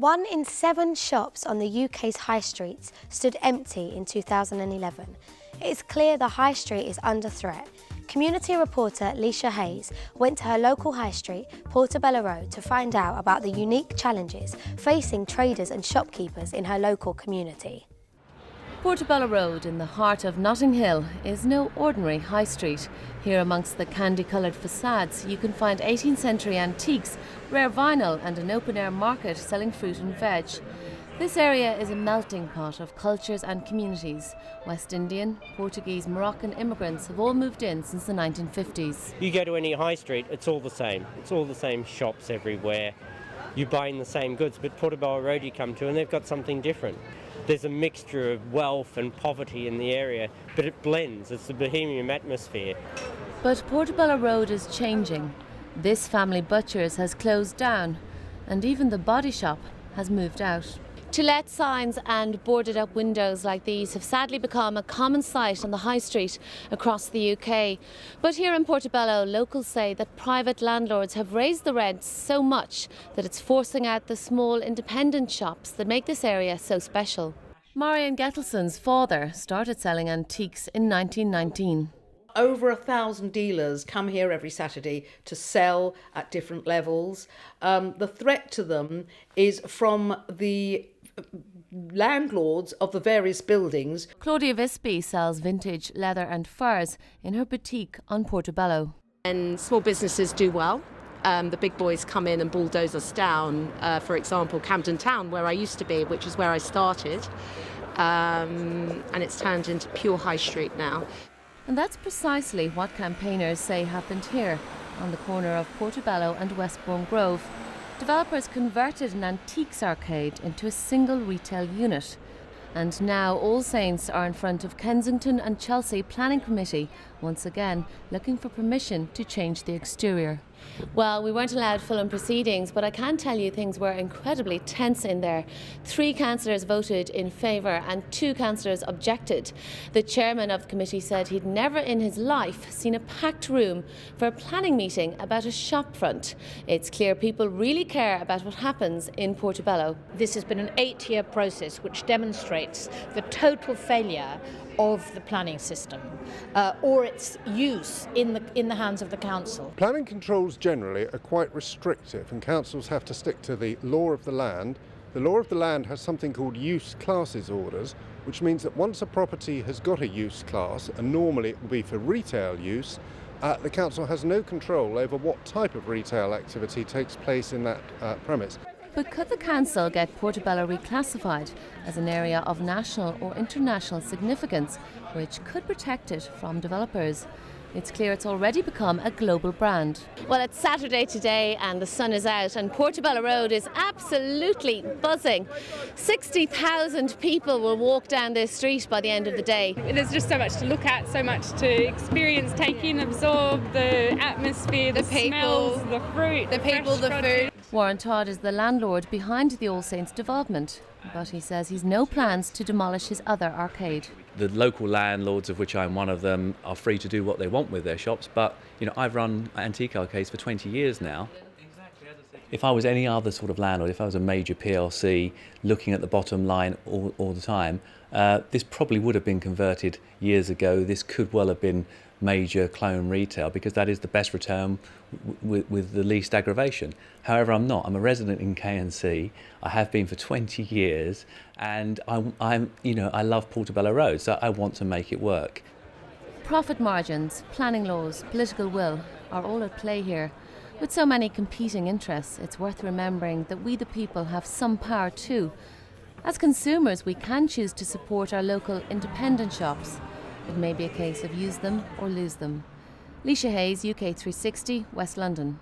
1 in 7 shops on the UK's high streets stood empty in 2011. It is clear the high street is under threat. Community reporter Laoise Hayes went to her local high street, Portobello Road, to find out about the unique challenges facing traders and shopkeepers in her local community. Portobello Road in the heart of Notting Hill is no ordinary high street. Here amongst the candy-coloured facades you can find 18th century antiques, rare vinyl and an open-air market selling fruit and veg. This area is a melting pot of cultures and communities. West Indian, Portuguese, Moroccan immigrants have all moved in since the 1950s. You go to any high street, it's all the same. It's all the same shops everywhere. You're buying the same goods, but Portobello Road you come to and they've got something different. There's a mixture of wealth and poverty in the area, but it blends. It's the bohemian atmosphere. But Portobello Road is changing. This family butcher's has closed down, and even the body shop has moved out. To-let signs and boarded-up windows like these have sadly become a common sight on the high street across the UK. But here in Portobello, locals say that private landlords have raised the rents so much that it's forcing out the small independent shops that make this area so special. Marion Gettleson's father started selling antiques in 1919. Over 1,000 dealers come here every Saturday to sell at different levels. The threat to them is from the landlords of the various buildings. Claudia Visby sells vintage leather and furs in her boutique on Portobello. And small businesses do well. The big boys come in and bulldoze us down. For example, Camden Town, where I used to be, which is where I started. And it's turned into pure high street now. And that's precisely what campaigners say happened here, on the corner of Portobello and Westbourne Grove. Developers converted an antiques arcade into a single retail unit. And now All Saints are in front of Kensington and Chelsea Planning Committee, once again looking for permission to change the exterior. Well, we weren't allowed full-on proceedings, but I can tell you things were incredibly tense in there. 3 councillors voted in favour and 2 councillors objected. The chairman of the committee said he'd never in his life seen a packed room for a planning meeting about a shop front. It's clear people really care about what happens in Portobello. This has been an 8-year process which demonstrates the total failure of the planning system or its use in the hands of the council. Planning controls generally are quite restrictive and councils have to stick to the law of the land. The law of the land has something called use classes orders, which means that once a property has got a use class, and normally it will be for retail use, the council has no control over what type of retail activity takes place in that premise. But could the council get Portobello reclassified as an area of national or international significance, which could protect it from developers? It's clear it's already become a global brand. Well, it's Saturday today and the sun is out and Portobello Road is absolutely buzzing. 60,000 people will walk down this street by the end of the day. There's just so much to look at, so much to experience, take in, absorb, the atmosphere, the smells, the fruit, the people, the food. Warren Todd is the landlord behind the All Saints development, but he says he's no plans to demolish his other arcade. The local landlords, of which I'm one of them, are free to do what they want with their shops, but I've run antique arcades for 20 years now. If I was any other sort of landlord, if I was a major PLC looking at the bottom line all the time, this probably would have been converted years ago. This could well have been major clone retail because that is the best return with the least aggravation. However, I'm not. I'm a resident in KNC. I have been for 20 years, and I love Portobello Road, so I want to make it work. Profit margins, planning laws, political will are all at play here. With so many competing interests, it's worth remembering that we the people have some power too. As consumers, we can choose to support our local independent shops. It may be a case of use them or lose them. Laoise Hayes, UK360, West London.